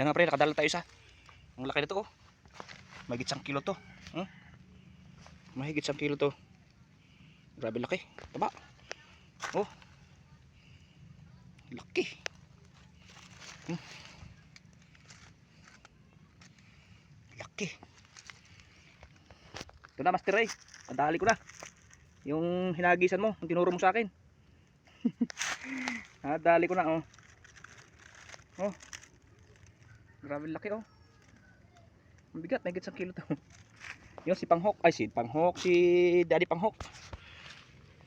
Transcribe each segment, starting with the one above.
Yan nga pre, nakadala tayo isa. Ang laki nito oh. Mahigit 1 kilo to. Mahigit 1 kilo to. Grabe laki. Taba. Oh. Laki. Laki. Ito na Master Ray. Nadali ko na. Yung hinagisan mo, yung tinuro mo sa akin. Nadali ko na oh. Oh. Grabe laki oh. Ang bigat, mahigit 1 kilo to. Yung si Panghok, ay si Panghok, si Daddy Panghok.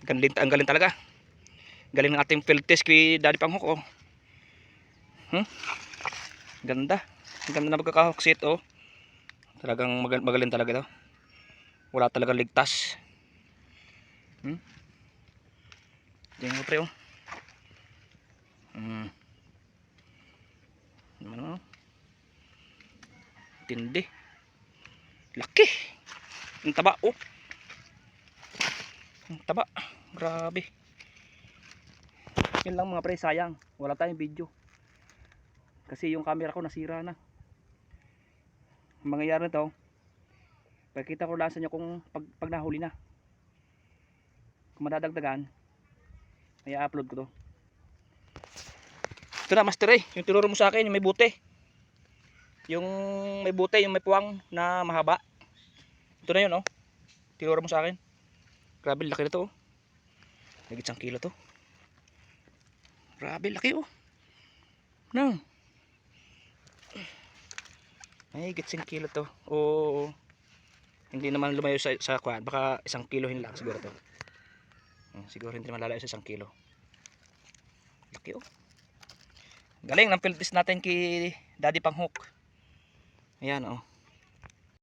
Ang galing talaga. Galing ng ating field test kay Daddy Panghok oh. Ganda. Ang ganda na magkakahok set oh. Talagang magaling talaga ito. Wala talagang ligtas. Tingnan mo pre oh. Ano? Tindi. Laki. Ang taba oh. Ang taba. Grabe. Yun lang mga pre, sayang. Wala tayong video. Kasi yung camera ko nasira na. Ang mangyayari nito, pakita ko lang sa inyo kung pag nahuli na. Kung madadagdagan, may upload ko to. Ito na Master Ray, yung tinuro mo sa akin, yung may bute. Yung may bute, yung may puwang na mahaba. Ito na yun oh. Tinuro mo sa akin. Grabe laki na to oh. Higit 1 kilo to. Grabe laki oh. No. Higit 1 kilo to. Oo. Hindi naman lumayo sa kwan. Baka 1 kilohin lang siguro to. Siguro hindi naman lalayo sa 1 kilo. Laki oh. Galing ng field test natin kay Daddy Panghok. Ayan oh.